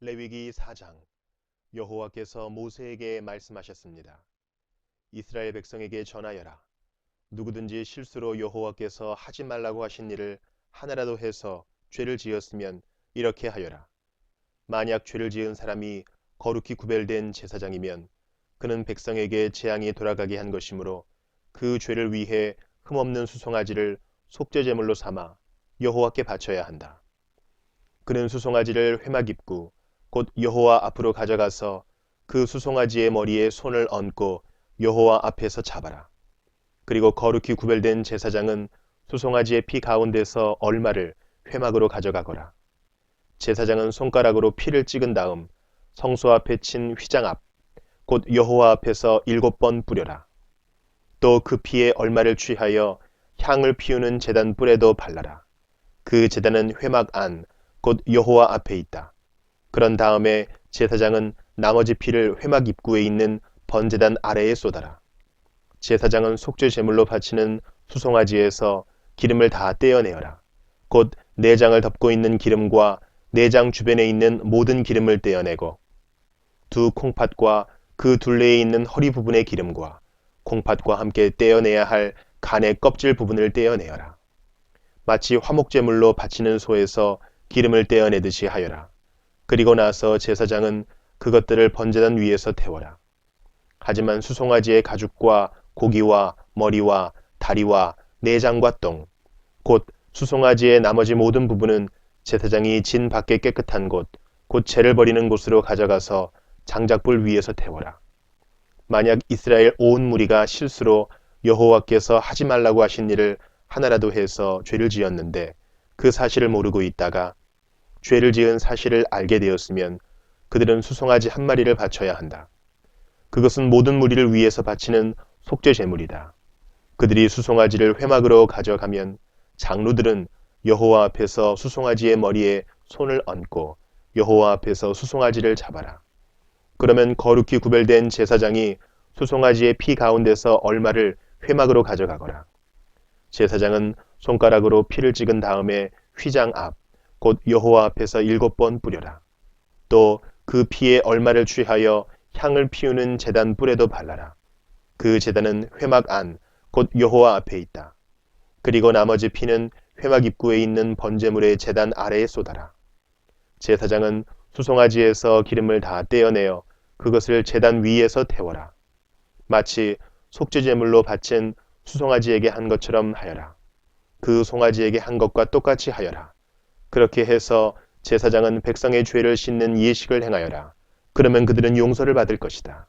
레위기 4장. 여호와께서 모세에게 말씀하셨습니다. 이스라엘 백성에게 전하여라. 누구든지 실수로 여호와께서 하지 말라고 하신 일을 하나라도 해서 죄를 지었으면 이렇게 하여라. 만약 죄를 지은 사람이 거룩히 구별된 제사장이면 그는 백성에게 재앙이 돌아가게 한 것이므로 그 죄를 위해 흠없는 수송아지를 속죄제물로 삼아 여호와께 바쳐야 한다. 그는 수송아지를 회막 입구 곧 여호와 앞으로 가져가서 그 수송아지의 머리에 손을 얹고 여호와 앞에서 잡아라. 그리고 거룩히 구별된 제사장은 수송아지의 피 가운데서 얼마를 회막으로 가져가거라. 제사장은 손가락으로 피를 찍은 다음 성소 앞에 친 휘장 앞 곧 여호와 앞에서 7번 뿌려라. 또 그 피에 얼마를 취하여 향을 피우는 제단 뿔에도 발라라. 그 제단은 회막 안 곧 여호와 앞에 있다. 그런 다음에 제사장은 나머지 피를 회막 입구에 있는 번제단 아래에 쏟아라. 제사장은 속죄 제물로 바치는 수송아지에서 기름을 다 떼어내어라. 곧 내장을 덮고 있는 기름과 내장 주변에 있는 모든 기름을 떼어내고 두 콩팥과 그 둘레에 있는 허리 부분의 기름과 콩팥과 함께 떼어내야 할 간의 껍질 부분을 떼어내어라. 마치 화목제물로 바치는 소에서 기름을 떼어내듯이 하여라. 그리고 나서 제사장은 그것들을 번제단 위에서 태워라. 하지만 수송아지의 가죽과 고기와 머리와 다리와 내장과 똥, 곧 수송아지의 나머지 모든 부분은 제사장이 진 밖에 깨끗한 곳, 곧 죄를 버리는 곳으로 가져가서 장작불 위에서 태워라. 만약 이스라엘 온 무리가 실수로 여호와께서 하지 말라고 하신 일을 하나라도 해서 죄를 지었는데 그 사실을 모르고 있다가 죄를 지은 사실을 알게 되었으면 그들은 수송아지 한 마리를 바쳐야 한다. 그것은 모든 무리를 위해서 바치는 속죄 제물이다. 그들이 수송아지를 회막으로 가져가면 장로들은 여호와 앞에서 수송아지의 머리에 손을 얹고 여호와 앞에서 수송아지를 잡아라. 그러면 거룩히 구별된 제사장이 수송아지의 피 가운데서 얼마를 회막으로 가져가거라. 제사장은 손가락으로 피를 찍은 다음에 휘장 앞 곧 여호와 앞에서 7번 뿌려라. 또 그 피에 얼마를 취하여 향을 피우는 제단 뿔에도 발라라. 그 제단은 회막 안 곧 여호와 앞에 있다. 그리고 나머지 피는 회막 입구에 있는 번제물의 제단 아래에 쏟아라. 제사장은 수송아지에서 기름을 다 떼어내어 그것을 제단 위에서 태워라. 마치 속죄제물로 바친 수송아지에게 한 것처럼 하여라. 그 송아지에게 한 것과 똑같이 하여라. 그렇게 해서 제사장은 백성의 죄를 씻는 예식을 행하여라. 그러면 그들은 용서를 받을 것이다.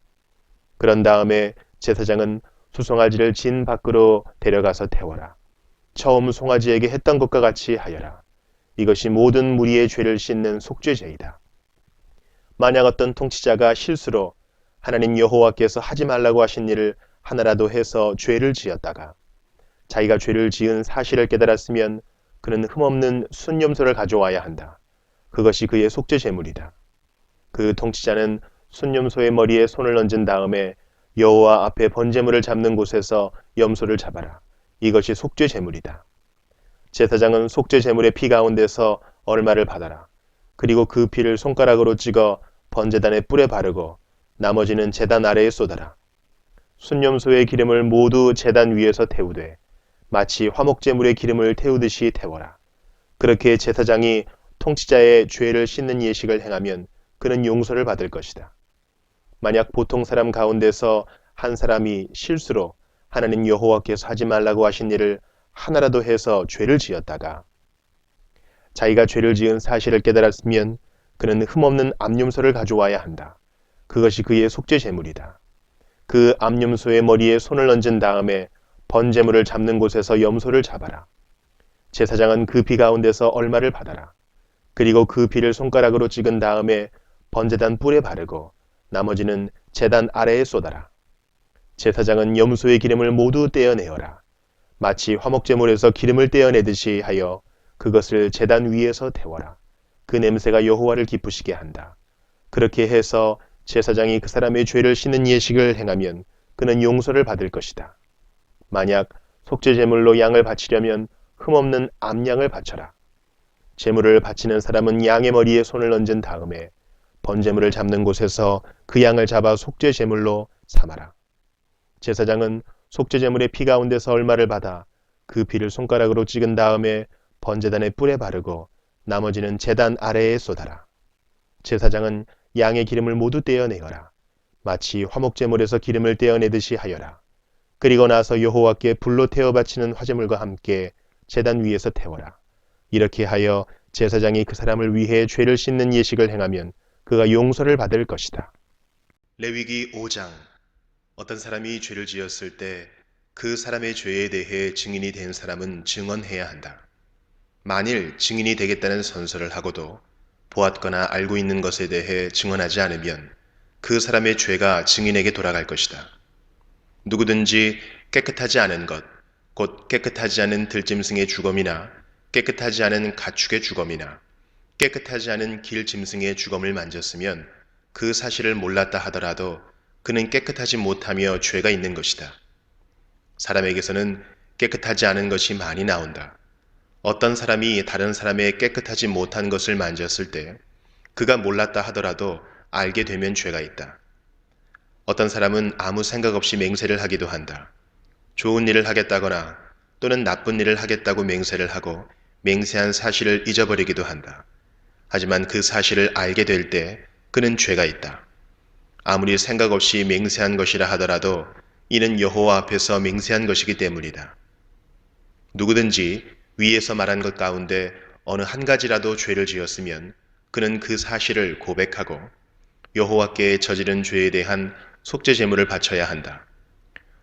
그런 다음에 제사장은 수송아지를 진 밖으로 데려가서 태워라. 처음 송아지에게 했던 것과 같이 하여라. 이것이 모든 무리의 죄를 씻는 속죄제이다. 만약 어떤 통치자가 실수로 하나님 여호와께서 하지 말라고 하신 일을 하나라도 해서 죄를 지었다가 자기가 죄를 지은 사실을 깨달았으면 그는 흠없는 순염소를 가져와야 한다. 그것이 그의 속죄 제물이다. 그 통치자는 순염소의 머리에 손을 얹은 다음에 여호와 앞에 번제물을 잡는 곳에서 염소를 잡아라. 이것이 속죄 제물이다. 제사장은 속죄 제물의 피 가운데서 얼마를 받아라. 그리고 그 피를 손가락으로 찍어 번제단의 뿔에 바르고 나머지는 제단 아래에 쏟아라. 순염소의 기름을 모두 제단 위에서 태우되 마치 화목제물의 기름을 태우듯이 태워라. 그렇게 제사장이 통치자의 죄를 씻는 예식을 행하면 그는 용서를 받을 것이다. 만약 보통 사람 가운데서 한 사람이 실수로 하나님 여호와께서 하지 말라고 하신 일을 하나라도 해서 죄를 지었다가 자기가 죄를 지은 사실을 깨달았으면 그는 흠없는 암염소를 가져와야 한다. 그것이 그의 속죄 제물이다. 그 암염소의 머리에 손을 얹은 다음에 번제물을 잡는 곳에서 염소를 잡아라. 제사장은 그 피 가운데서 얼마를 받아라. 그리고 그 피를 손가락으로 찍은 다음에 번제단 뿔에 바르고 나머지는 제단 아래에 쏟아라. 제사장은 염소의 기름을 모두 떼어내어라. 마치 화목제물에서 기름을 떼어내듯이 하여 그것을 제단 위에서 태워라. 그 냄새가 여호와를 기쁘시게 한다. 그렇게 해서 제사장이 그 사람의 죄를 씻는 예식을 행하면 그는 용서를 받을 것이다. 만약 속죄 제물로 양을 바치려면 흠없는 암양을 바쳐라. 제물을 바치는 사람은 양의 머리에 손을 얹은 다음에 번제물을 잡는 곳에서 그 양을 잡아 속죄 제물로 삼아라. 제사장은 속죄 제물의 피 가운데서 얼마를 받아 그 피를 손가락으로 찍은 다음에 번제단의 뿔에 바르고 나머지는 제단 아래에 쏟아라. 제사장은 양의 기름을 모두 떼어내어라. 마치 화목제물에서 기름을 떼어내듯이 하여라. 그리고 나서 여호와께 불로 태워 바치는 화제물과 함께 제단 위에서 태워라. 이렇게 하여 제사장이 그 사람을 위해 죄를 씻는 예식을 행하면 그가 용서를 받을 것이다. 레위기 5장. 어떤 사람이 죄를 지었을 때 그 사람의 죄에 대해 증인이 된 사람은 증언해야 한다. 만일 증인이 되겠다는 선서를 하고도 보았거나 알고 있는 것에 대해 증언하지 않으면 그 사람의 죄가 증인에게 돌아갈 것이다. 누구든지 깨끗하지 않은 것, 곧 깨끗하지 않은 들짐승의 주검이나 깨끗하지 않은 가축의 주검이나 깨끗하지 않은 길 짐승의 주검을 만졌으면 그 사실을 몰랐다 하더라도 그는 깨끗하지 못하며 죄가 있는 것이다. 사람에게서는 깨끗하지 않은 것이 많이 나온다. 어떤 사람이 다른 사람의 깨끗하지 못한 것을 만졌을 때 그가 몰랐다 하더라도 알게 되면 죄가 있다. 어떤 사람은 아무 생각 없이 맹세를 하기도 한다. 좋은 일을 하겠다거나 또는 나쁜 일을 하겠다고 맹세를 하고 맹세한 사실을 잊어버리기도 한다. 하지만 그 사실을 알게 될 때 그는 죄가 있다. 아무리 생각 없이 맹세한 것이라 하더라도 이는 여호와 앞에서 맹세한 것이기 때문이다. 누구든지 위에서 말한 것 가운데 어느 한 가지라도 죄를 지었으면 그는 그 사실을 고백하고 여호와께 저지른 죄에 대한 속죄 제물을 바쳐야 한다.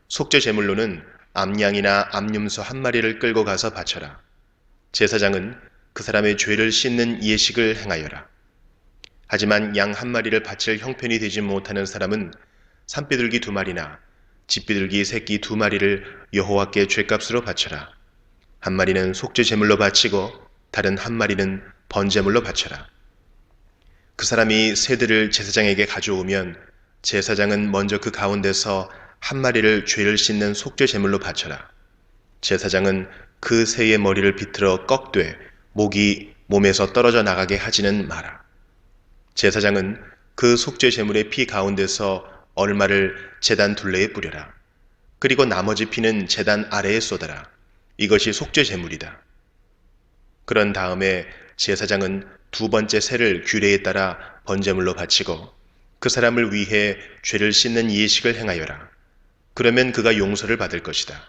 속죄 제물로는 암양이나 암염소 한 마리를 끌고 가서 바쳐라. 제사장은 그 사람의 죄를 씻는 예식을 행하여라. 하지만 양 한 마리를 바칠 형편이 되지 못하는 사람은 산비둘기 2마리나 집비둘기 새끼 2마리를 여호와께 죄값으로 바쳐라. 한 마리는 속죄 제물로 바치고 다른 한 마리는 번제물로 바쳐라. 그 사람이 새들을 제사장에게 가져오면 제사장은 먼저 그 가운데서 한 마리를 죄를 씻는 속죄 제물로 바쳐라. 제사장은 그 새의 머리를 비틀어 꺾되 목이 몸에서 떨어져 나가게 하지는 마라. 제사장은 그 속죄 제물의 피 가운데서 얼마를 제단 둘레에 뿌려라. 그리고 나머지 피는 제단 아래에 쏟아라. 이것이 속죄 제물이다. 그런 다음에 제사장은 2번째 새를 규례에 따라 번제물로 바치고 그 사람을 위해 죄를 씻는 예식을 행하여라. 그러면 그가 용서를 받을 것이다.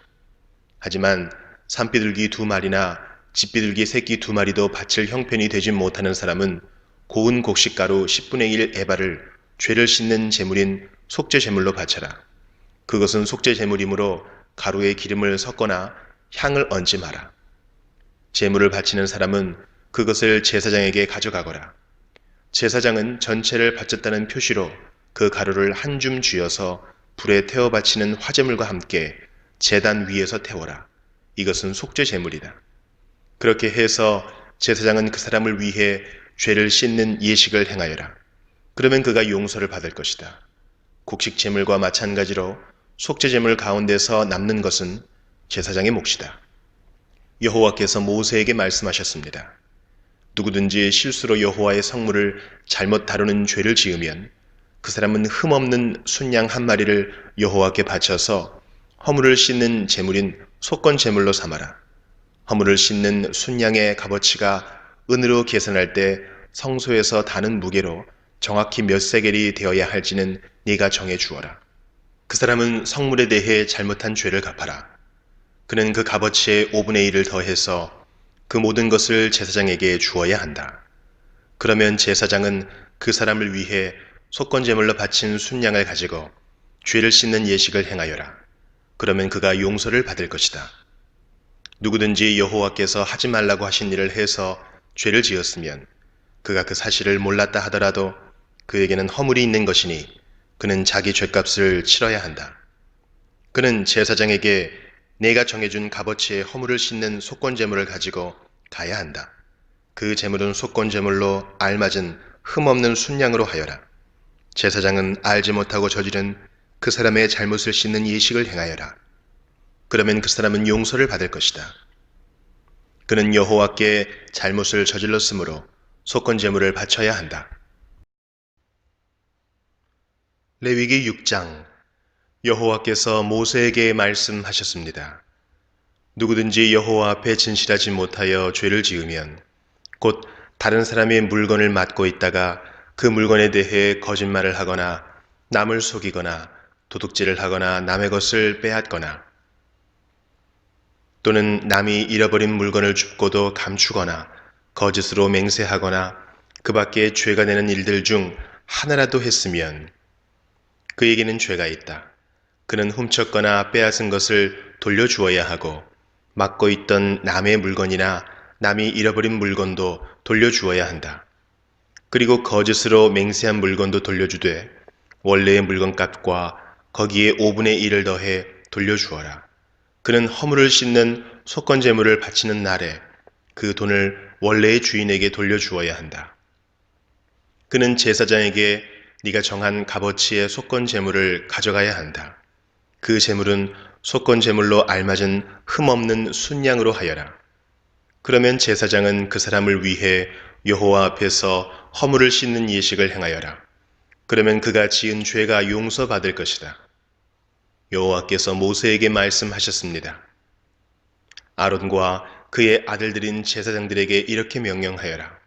하지만 산비둘기 2마리나 집비둘기 새끼 2마리도 바칠 형편이 되지 못하는 사람은 고운 곡식가루 10분의 1 에바를 죄를 씻는 제물인 속죄 제물로 바쳐라. 그것은 속죄 제물이므로 가루에 기름을 섞거나 향을 얹지 마라. 제물을 바치는 사람은 그것을 제사장에게 가져가거라. 제사장은 전체를 바쳤다는 표시로 그 가루를 한 줌 쥐어서 불에 태워 바치는 화제물과 함께 제단 위에서 태워라. 이것은 속죄 제물이다. 그렇게 해서 제사장은 그 사람을 위해 죄를 씻는 예식을 행하여라. 그러면 그가 용서를 받을 것이다. 곡식 제물과 마찬가지로 속죄 제물 가운데서 남는 것은 제사장의 몫이다. 여호와께서 모세에게 말씀하셨습니다. 누구든지 실수로 여호와의 성물을 잘못 다루는 죄를 지으면 그 사람은 흠없는 순양 한 마리를 여호와께 바쳐서 허물을 씻는 제물인 속건 제물로 삼아라. 허물을 씻는 순양의 값어치가 은으로 계산할 때 성소에서 다는 무게로 정확히 몇 세겔이 되어야 할지는 네가 정해 주어라. 그 사람은 성물에 대해 잘못한 죄를 갚아라. 그는 그 값어치의 5분의 1을 더해서 그 모든 것을 제사장에게 주어야 한다. 그러면 제사장은 그 사람을 위해 속건제물로 바친 순양을 가지고 죄를 씻는 예식을 행하여라. 그러면 그가 용서를 받을 것이다. 누구든지 여호와께서 하지 말라고 하신 일을 해서 죄를 지었으면 그가 그 사실을 몰랐다 하더라도 그에게는 허물이 있는 것이니 그는 자기 죄값을 치러야 한다. 그는 제사장에게 내가 정해준 값어치의 허물을 씻는 속건제물을 가지고 가야 한다. 그 제물은 속건제물로 알맞은 흠없는 순양으로 하여라. 제사장은 알지 못하고 저지른 그 사람의 잘못을 씻는 예식을 행하여라. 그러면 그 사람은 용서를 받을 것이다. 그는 여호와께 잘못을 저질렀으므로 속건제물을 바쳐야 한다. 레위기 6장. 여호와께서 모세에게 말씀하셨습니다. 누구든지 여호와 앞에 진실하지 못하여 죄를 지으면 곧 다른 사람의 물건을 맡고 있다가 그 물건에 대해 거짓말을 하거나 남을 속이거나 도둑질을 하거나 남의 것을 빼앗거나 또는 남이 잃어버린 물건을 줍고도 감추거나 거짓으로 맹세하거나 그 밖에 죄가 되는 일들 중 하나라도 했으면 그에게는 죄가 있다. 그는 훔쳤거나 빼앗은 것을 돌려주어야 하고 맡고 있던 남의 물건이나 남이 잃어버린 물건도 돌려주어야 한다. 그리고 거짓으로 맹세한 물건도 돌려주되 원래의 물건값과 거기에 5분의 1을 더해 돌려주어라. 그는 허물을 씻는 속건제물을 바치는 날에 그 돈을 원래의 주인에게 돌려주어야 한다. 그는 제사장에게 네가 정한 값어치의 속건제물을 가져가야 한다. 그 제물은 속건제물로 알맞은 흠없는 순양으로 하여라. 그러면 제사장은 그 사람을 위해 여호와 앞에서 허물을 씻는 예식을 행하여라. 그러면 그가 지은 죄가 용서받을 것이다. 여호와께서 모세에게 말씀하셨습니다. 아론과 그의 아들들인 제사장들에게 이렇게 명령하여라.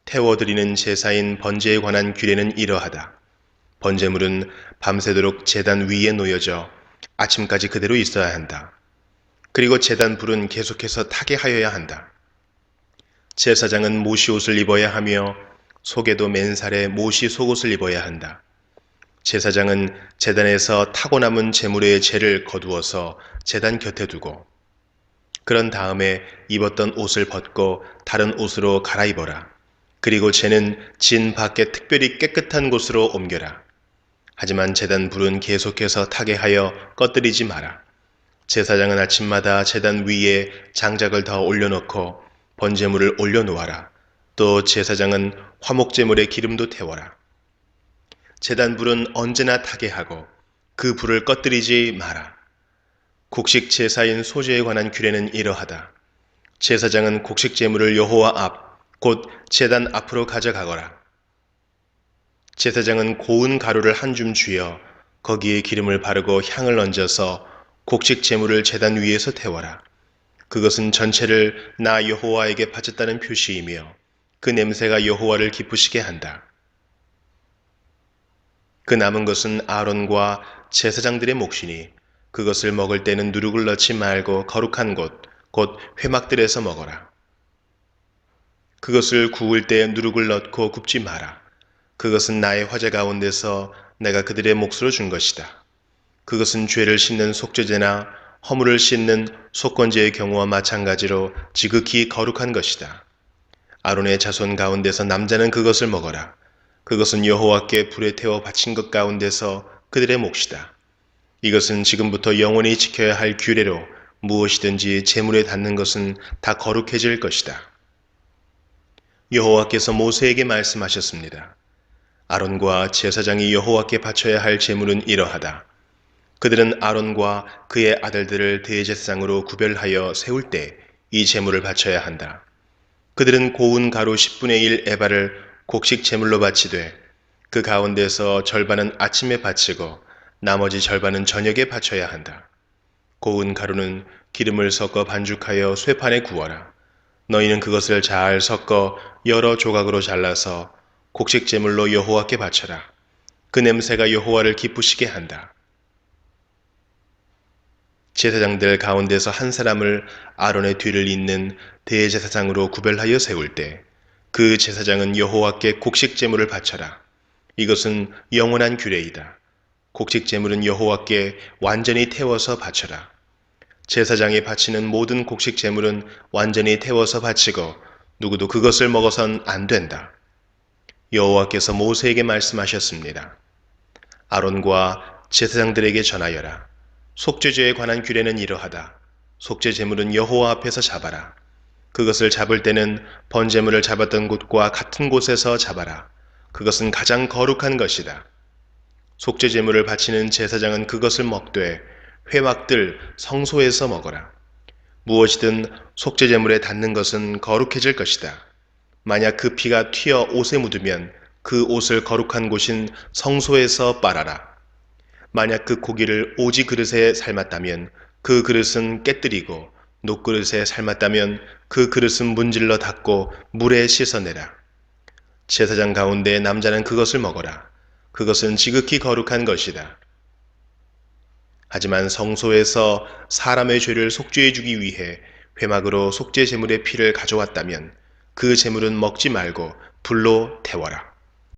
태워드리는 제사인 번제에 관한 규례는 이러하다. 번제물은 밤새도록 제단 위에 놓여져 아침까지 그대로 있어야 한다. 그리고 제단 불은 계속해서 타게 하여야 한다. 제사장은 모시 옷을 입어야 하며 속에도 맨살에 모시 속옷을 입어야 한다. 제사장은 제단에서 타고 남은 제물의 재를 거두어서 제단 곁에 두고 그런 다음에 입었던 옷을 벗고 다른 옷으로 갈아입어라. 그리고 재는 진 밖에 특별히 깨끗한 곳으로 옮겨라. 하지만 제단 불은 계속해서 타게 하여 꺼뜨리지 마라. 제사장은 아침마다 제단 위에 장작을 더 올려놓고 번제물을 올려놓아라. 또 제사장은 화목제물에 기름도 태워라. 제단 불은 언제나 타게 하고 그 불을 꺼뜨리지 마라. 곡식 제사인 소제에 관한 규례는 이러하다. 제사장은 곡식 제물을 여호와 앞 곧 제단 앞으로 가져가거라. 제사장은 고운 가루를 한 줌 쥐어 거기에 기름을 바르고 향을 얹어서 곡식 제물을 제단 위에서 태워라. 그것은 전체를 나 여호와에게 바쳤다는 표시이며 그 냄새가 여호와를 기쁘시게 한다. 그 남은 것은 아론과 제사장들의 몫이니 그것을 먹을 때는 누룩을 넣지 말고 거룩한 곳, 곧 회막들에서 먹어라. 그것을 구울 때 누룩을 넣고 굽지 마라. 그것은 나의 화제 가운데서 내가 그들의 몫으로 준 것이다. 그것은 죄를 씻는 속죄제나 허물을 씻는 속건제의 경우와 마찬가지로 지극히 거룩한 것이다. 아론의 자손 가운데서 남자는 그것을 먹어라. 그것은 여호와께 불에 태워 바친 것 가운데서 그들의 몫이다. 이것은 지금부터 영원히 지켜야 할 규례로 무엇이든지 제물에 닿는 것은 다 거룩해질 것이다. 여호와께서 모세에게 말씀하셨습니다. 아론과 제사장이 여호와께 바쳐야 할 제물은 이러하다. 그들은 아론과 그의 아들들을 대제사장으로 구별하여 세울 때 이 제물을 바쳐야 한다. 그들은 고운 가루 10분의 1 에바를 곡식 제물로 바치되 그 가운데서 절반은 아침에 바치고 나머지 절반은 저녁에 바쳐야 한다. 고운 가루는 기름을 섞어 반죽하여 쇠판에 구워라. 너희는 그것을 잘 섞어 여러 조각으로 잘라서 곡식 제물로 여호와께 바쳐라. 그 냄새가 여호와를 기쁘시게 한다. 제사장들 가운데서 한 사람을 아론의 뒤를 잇는 대제사장으로 구별하여 세울 때 그 제사장은 여호와께 곡식 제물을 바쳐라. 이것은 영원한 규례이다. 곡식 제물은 여호와께 완전히 태워서 바쳐라. 제사장이 바치는 모든 곡식 제물은 완전히 태워서 바치고 누구도 그것을 먹어선 안 된다. 여호와께서 모세에게 말씀하셨습니다. 아론과 제사장들에게 전하여라. 속죄제에 관한 규례는 이러하다. 속죄 제물은 여호와 앞에서 잡아라. 그것을 잡을 때는 번제물을 잡았던 곳과 같은 곳에서 잡아라. 그것은 가장 거룩한 것이다. 속죄 제물을 바치는 제사장은 그것을 먹되 회막들 성소에서 먹어라. 무엇이든 속죄 제물에 닿는 것은 거룩해질 것이다. 만약 그 피가 튀어 옷에 묻으면 그 옷을 거룩한 곳인 성소에서 빨아라. 만약 그 고기를 오지 그릇에 삶았다면 그 그릇은 깨뜨리고 녹그릇에 삶았다면 그 그릇은 문질러 닦고 물에 씻어내라. 제사장 가운데 남자는 그것을 먹어라. 그것은 지극히 거룩한 것이다. 하지만 성소에서 사람의 죄를 속죄해 주기 위해 회막으로 속죄 제물의 피를 가져왔다면 그 제물은 먹지 말고 불로 태워라.